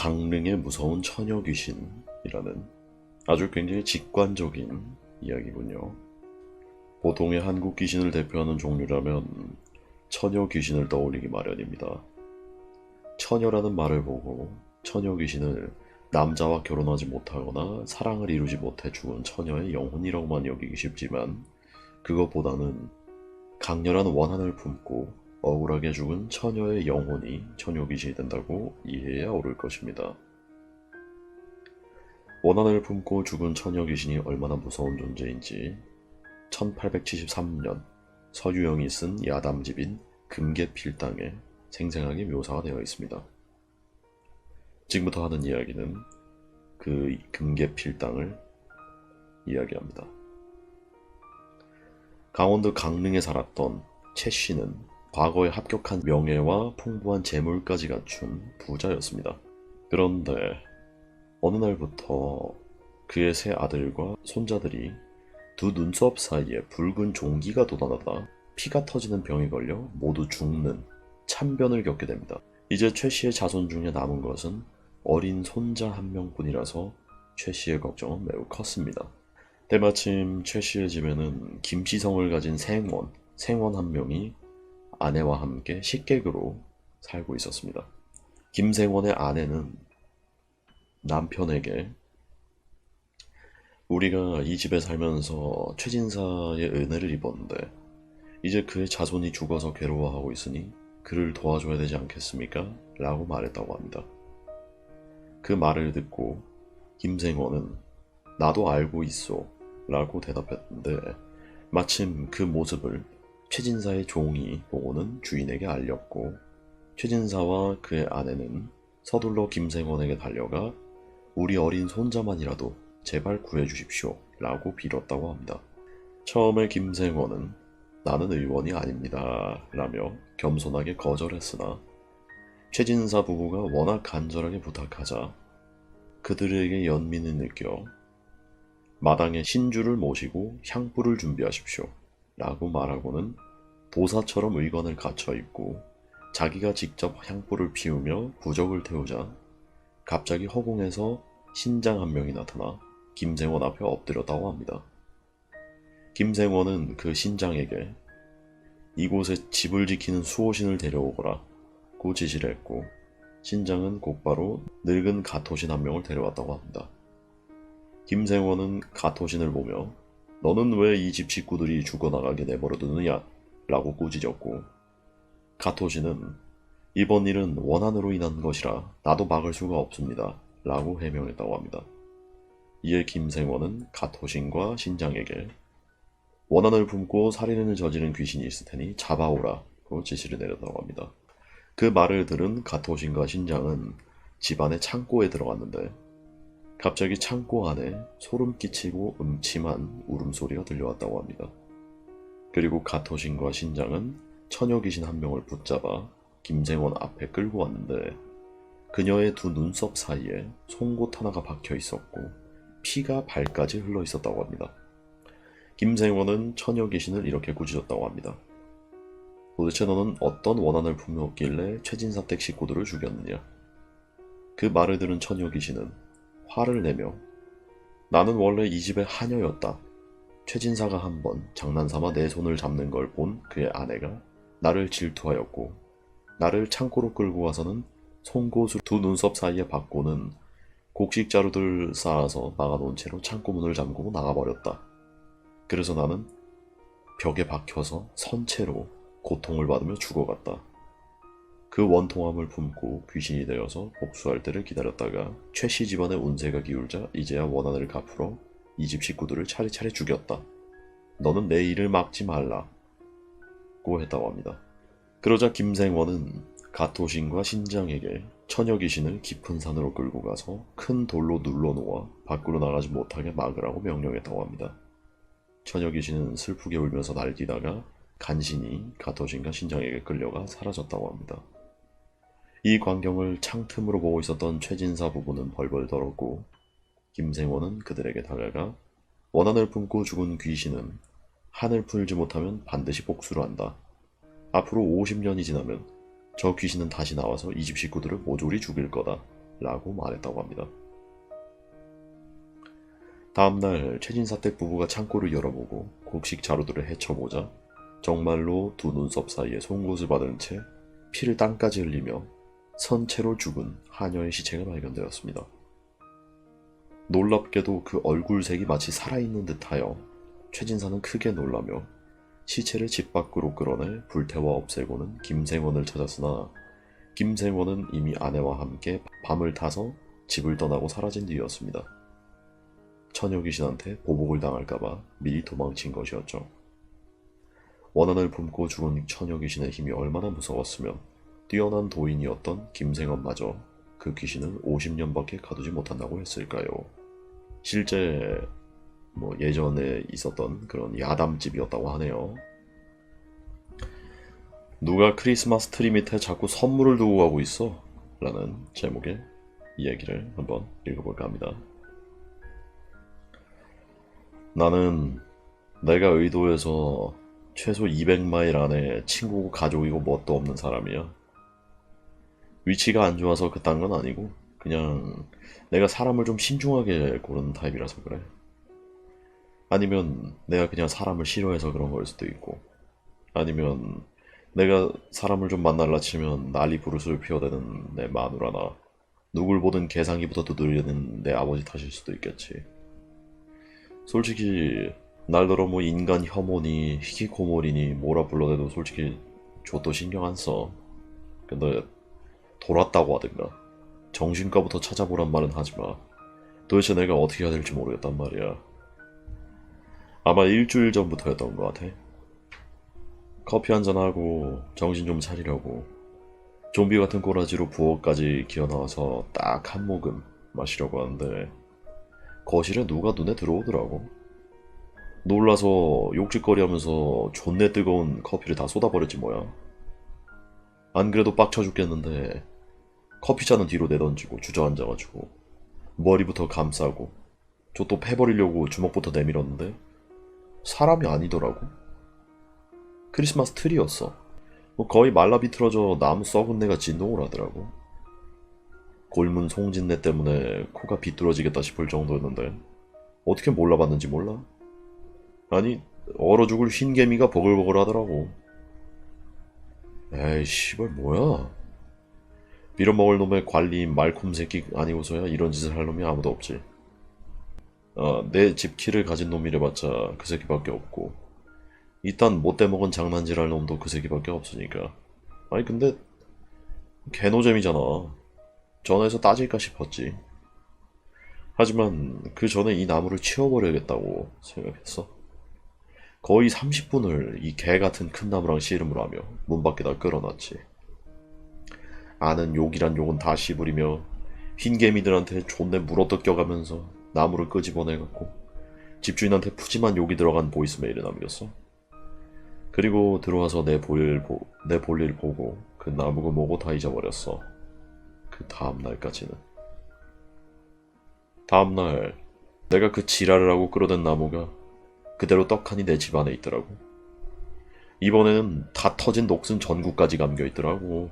강릉의 무서운 처녀 귀신이라는 아주 굉장히 직관적인 이야기군요. 보통의 한국 귀신을 대표하는 종류라면 처녀 귀신을 떠올리기 마련입니다. 처녀라는 말을 보고 처녀 귀신을 남자와 결혼하지 못하거나 사랑을 이루지 못해 죽은 처녀의 영혼이라고만 여기기 쉽지만, 그것보다는 강렬한 원한을 품고 억울하게 죽은 처녀의 영혼이 처녀 귀신이 된다고 이해해야 옳을 것입니다. 원한을 품고 죽은 처녀 귀신이 얼마나 무서운 존재인지 1873년 서유영이 쓴 야담집인 금계필당에 생생하게 묘사가 되어 있습니다. 지금부터 하는 이야기는 그 금계필당을 이야기합니다. 강원도 강릉에 살았던 최 씨는 과거에 합격한 명예와 풍부한 재물까지 갖춘 부자였습니다. 그런데 어느 날부터 그의 세 아들과 손자들이 두 눈썹 사이에 붉은 종기가 돋아나다 피가 터지는 병에 걸려 모두 죽는 참변을 겪게 됩니다. 이제 최 씨의 자손 중에 남은 것은 어린 손자 한 명뿐이라서 최 씨의 걱정은 매우 컸습니다. 때마침 최 씨의 집에는 김씨성을 가진 생원 한 명이 아내와 함께 식객으로 살고 있었습니다. 김생원의 아내는 남편에게 우리가 이 집에 살면서 최진사의 은혜를 입었는데 이제 그의 자손이 죽어서 괴로워하고 있으니 그를 도와줘야 되지 않겠습니까? 라고 말했다고 합니다. 그 말을 듣고 김생원은 나도 알고 있소 라고 대답했는데, 마침 그 모습을 최진사의 종이 보고는 주인에게 알렸고, 최진사와 그의 아내는 서둘러 김생원에게 달려가 우리 어린 손자만이라도 제발 구해주십시오 라고 빌었다고 합니다. 처음에 김생원은 나는 의원이 아닙니다 라며 겸손하게 거절했으나 최진사 부부가 워낙 간절하게 부탁하자 그들에게 연민을 느껴 마당에 신주를 모시고 향불을 준비하십시오 라고 말하고는 도사처럼 의관을 갖춰 입고 자기가 직접 향불을 피우며 부적을 태우자 갑자기 허공에서 신장 한 명이 나타나 김생원 앞에 엎드렸다고 합니다. 김생원은 그 신장에게 이곳에 집을 지키는 수호신을 데려오거라 고 지시를 했고, 신장은 곧바로 늙은 가토신 한 명을 데려왔다고 합니다. 김생원은 가토신을 보며 너는 왜 이 집 식구들이 죽어나가게 내버려 두느냐 라고 꾸짖었고, 가토신은 이번 일은 원한으로 인한 것이라 나도 막을 수가 없습니다 라고 해명했다고 합니다. 이에 김생원은 가토신과 신장에게 원한을 품고 살인을 저지른 귀신이 있을 테니 잡아오라고 지시를 내렸다고 합니다. 그 말을 들은 가토신과 신장은 집안의 창고에 들어갔는데 갑자기 창고 안에 소름 끼치고 음침한 울음소리가 들려왔다고 합니다. 그리고 가토신과 신장은 처녀 귀신 한 명을 붙잡아 김생원 앞에 끌고 왔는데 그녀의 두 눈썹 사이에 송곳 하나가 박혀 있었고 피가 발까지 흘러 있었다고 합니다. 김생원은 처녀 귀신을 이렇게 꾸짖었다고 합니다. 도대체 너는 어떤 원한을 품었길래 최진사 댁 식구들을 죽였느냐? 그 말을 들은 처녀 귀신은 화를 내며 나는 원래 이 집의 하녀였다. 최진사가 한번 장난삼아 내 손을 잡는 걸 본 그의 아내가 나를 질투하였고 나를 창고로 끌고 와서는 송곳을 두 눈썹 사이에 박고는 곡식자루들 쌓아서 막아놓은 채로 창고문을 잠그고 나가버렸다. 그래서 나는 벽에 박혀서 선체로 고통을 받으며 죽어갔다. 그 원통함을 품고 귀신이 되어서 복수할 때를 기다렸다가 최씨 집안의 운세가 기울자 이제야 원한을 갚으러 이 집 식구들을 차례차례 죽였다. 너는 내 일을 막지 말라 고 했다고 합니다. 그러자 김생원은 가토신과 신장에게 처녀 귀신을 깊은 산으로 끌고 가서 큰 돌로 눌러놓아 밖으로 나가지 못하게 막으라고 명령했다고 합니다. 처녀 귀신은 슬프게 울면서 날뛰다가 간신히 가토신과 신장에게 끌려가 사라졌다고 합니다. 이 광경을 창틈으로 보고 있었던 최진사 부부는 벌벌 떨었고, 김생원은 그들에게 다가가 원한을 품고 죽은 귀신은 한을 풀지 못하면 반드시 복수를 한다. 앞으로 50년이 지나면 저 귀신은 다시 나와서 이 집 식구들을 모조리 죽일 거다 라고 말했다고 합니다. 다음날 최진사댁 부부가 창고를 열어보고 곡식 자루들을 헤쳐보자 정말로 두 눈썹 사이에 송곳을 받은 채 피를 땅까지 흘리며 선체로 죽은 하녀의 시체가 발견되었습니다. 놀랍게도 그 얼굴색이 마치 살아있는 듯하여 최진사는 크게 놀라며 시체를 집 밖으로 끌어내 불태워 없애고는 김생원을 찾았으나 김생원은 이미 아내와 함께 밤을 타서 집을 떠나고 사라진 뒤였습니다. 처녀 귀신한테 보복을 당할까봐 미리 도망친 것이었죠. 원한을 품고 죽은 처녀 귀신의 힘이 얼마나 무서웠으면 뛰어난 도인이었던 김생원마저 그 귀신을 50년밖에 가두지 못한다고 했을까요? 실제 예전에 있었던 그런 야담집이었다고 하네요. 누가 크리스마스 트리 밑에 자꾸 선물을 두고 가고 있어? 라는 제목의 이야기를 한번 읽어볼까 합니다. 나는 내가 의도해서 최소 200마일 안에 친구고 가족이고 뭣도 없는 사람이야. 위치가 안 좋아서 그딴 건 아니고 그냥 내가 사람을 좀 신중하게 고르는 타입이라서 그래. 아니면 내가 그냥 사람을 싫어해서 그런 걸 수도 있고, 아니면 내가 사람을 좀 만날라 치면 난리 부르스를 피워대는 내 마누라나 누굴 보든 개상기부터 두드리는 내 아버지 탓일 수도 있겠지. 솔직히 날더러 인간 혐오니 히키코모리니 뭐라 불러대도 솔직히 좆도 신경 안 써. 근데 돌았다고 하든가 정신과부터 찾아보란 말은 하지마. 도대체 내가 어떻게 해야 될지 모르겠단 말이야. 아마 일주일 전부터였던 것 같아. 커피 한잔하고 정신 좀 차리려고 좀비 같은 꼬라지로 부엌까지 기어나와서 딱 한 모금 마시려고 하는데 거실에 누가 눈에 들어오더라고. 놀라서 욕짓거리 하면서 존내 뜨거운 커피를 다 쏟아버렸지 뭐야. 안 그래도 빡쳐 죽겠는데 커피잔은 뒤로 내던지고 주저앉아가지고 머리부터 감싸고 저 또 패버리려고 주먹부터 내밀었는데 사람이 아니더라고. 크리스마스 트리였어. 거의 말라 비틀어져 나무 썩은 내가 진동을 하더라고. 골문 송진내 때문에 코가 비뚤어지겠다 싶을 정도였는데 어떻게 몰라봤는지 몰라? 아니 얼어 죽을 흰개미가 버글버글 하더라고. 에이 씨발 뭐야. 빌어먹을 놈의 관리인 말콤 새끼 아니고서야 이런 짓을 할 놈이 아무도 없지. 내 집 키를 가진 놈이래봤자 그 새끼밖에 없고 이딴 못돼먹은 장난질 할 놈도 그 새끼밖에 없으니까. 아니 근데 개노잼이잖아. 전화해서 따질까 싶었지. 하지만 그 전에 이 나무를 치워버려야겠다고 생각했어. 거의 30분을 이 개같은 큰 나무랑 씨름을 하며 문 밖에다 끌어놨지. 아는 욕이란 욕은 다 씹으리며 흰개미들한테 존내 물어뜯겨가면서 나무를 끄집어내갖고 집주인한테 푸짐한 욕이 들어간 보이스메일을 남겼어. 그리고 들어와서 내 볼일 보고 그 나무고 뭐고 다 잊어버렸어. 그 다음날까지는. 다음날 내가 그 지랄을 하고 끌어댄 나무가 그대로 떡하니 내 집 안에 있더라고. 이번에는 다 터진 녹슨 전구까지 감겨있더라고.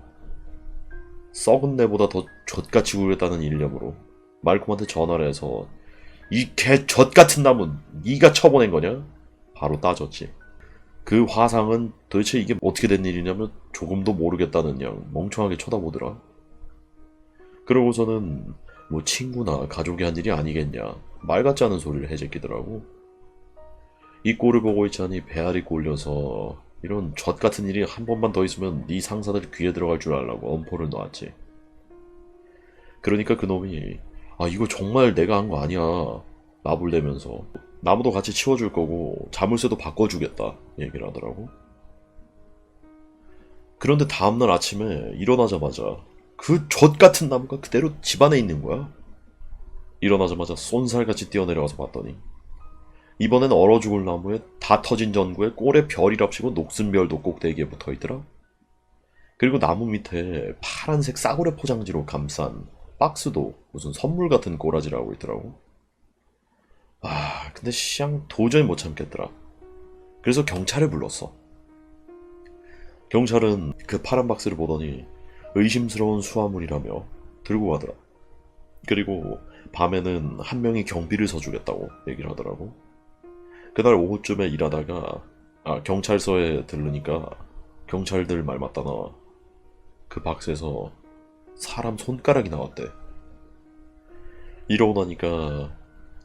썩은 내보다 더 젖같이 굴겠다는 일념으로 말콤한테 전화를 해서 이 개 젖같은 나무 네가 쳐보낸 거냐? 바로 따졌지. 그 화상은 도대체 이게 어떻게 된 일이냐면 조금도 모르겠다는 양 멍청하게 쳐다보더라. 그러고서는 친구나 가족이 한 일이 아니겠냐 말 같지 않은 소리를 해제끼더라고. 이 꼴을 보고 있자니 배알이 꼴려서 이런 젖같은 일이 한 번만 더 있으면 네 상사들 귀에 들어갈 줄 알라고 엄포를 놨지. 그러니까 그놈이 이거 정말 내가 한 거 아니야 나불대면서 나무도 같이 치워줄 거고 자물쇠도 바꿔주겠다 얘기를 하더라고. 그런데 다음날 아침에 일어나자마자 그 젖같은 나무가 그대로 집안에 있는 거야. 일어나자마자 쏜살같이 뛰어내려가서 봤더니 이번엔 얼어 죽을 나무에 다 터진 전구에 꼴에 별이랍시고 녹슨 별도 꼭대기에 붙어있더라. 그리고 나무 밑에 파란색 싸구려 포장지로 감싼 박스도 무슨 선물 같은 꼬라지를 하고 있더라고. 근데 시장 도저히 못 참겠더라. 그래서 경찰을 불렀어. 경찰은 그 파란 박스를 보더니 의심스러운 수화물이라며 들고 가더라. 그리고 밤에는 한 명이 경비를 서주겠다고 얘기를 하더라고. 그날 오후쯤에 일하다가 경찰서에 들르니까 경찰들 말 맞다나 그 박스에서 사람 손가락이 나왔대. 이러고 나니까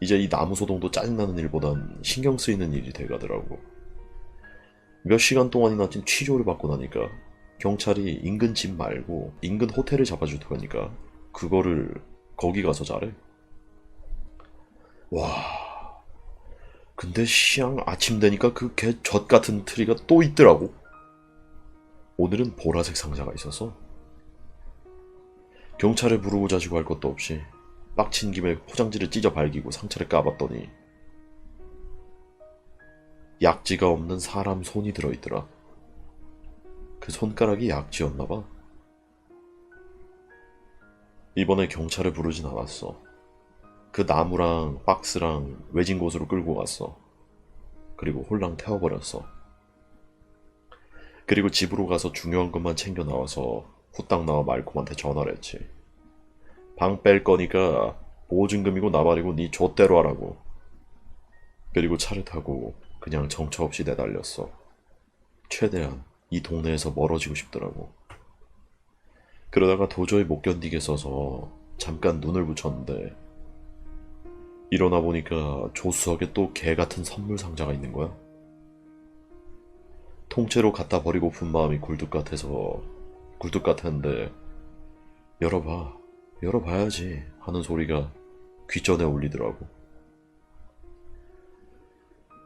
이제 이 나무 소동도 짜증나는 일보단 신경 쓰이는 일이 돼가더라고. 몇 시간 동안이나 찐 취조를 받고 나니까 경찰이 인근 집 말고 인근 호텔을 잡아주더라니까 그거를 거기 가서 자래. 와, 근데 시향 아침 되니까 그 개 젖 같은 트리가 또 있더라고. 오늘은 보라색 상자가 있어서 경찰을 부르고 자시고 할 것도 없이 빡친 김에 포장지를 찢어 발기고 상처를 까봤더니 약지가 없는 사람 손이 들어있더라. 그 손가락이 약지였나봐. 이번에 경찰을 부르진 않았어. 그 나무랑 박스랑 외진 곳으로 끌고 갔어. 그리고 홀랑 태워버렸어. 그리고 집으로 가서 중요한 것만 챙겨 나와서 후딱 나와 말콤한테 전화를 했지. 방 뺄 거니까 보증금이고 나발이고 네 좆대로 하라고. 그리고 차를 타고 그냥 정처 없이 내달렸어. 최대한 이 동네에서 멀어지고 싶더라고. 그러다가 도저히 못 견디겠어서 잠깐 눈을 붙였는데 일어나 보니까 조수석에 또 개같은 선물 상자가 있는 거야. 통째로 갖다 버리고픈 마음이 굴뚝 같아서 굴뚝 같았는데 열어봐, 열어봐야지 하는 소리가 귓전에 울리더라고.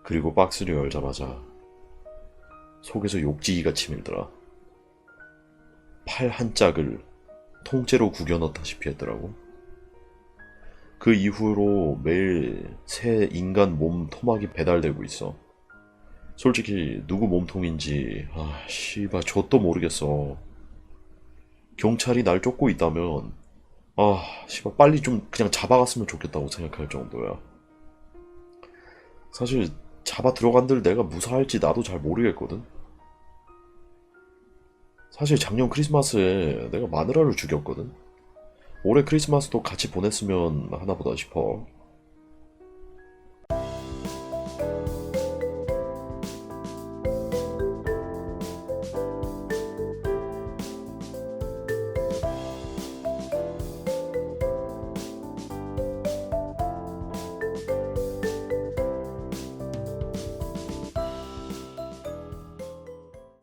그리고 박스를 열자마자 속에서 욕지기가 치밀더라. 팔 한 짝을 통째로 구겨 넣다시피 했더라고. 그 이후로 매일 새 인간 몸 토막이 배달되고 있어. 솔직히 누구 몸통인지 씨발 저도 모르겠어. 경찰이 날 쫓고 있다면 씨발 빨리 좀 그냥 잡아갔으면 좋겠다고 생각할 정도야. 사실 잡아 들어간들 내가 무사할지 나도 잘 모르겠거든. 사실 작년 크리스마스에 내가 마누라를 죽였거든. 올해 크리스마스도 같이 보냈으면 하나 보다 싶어.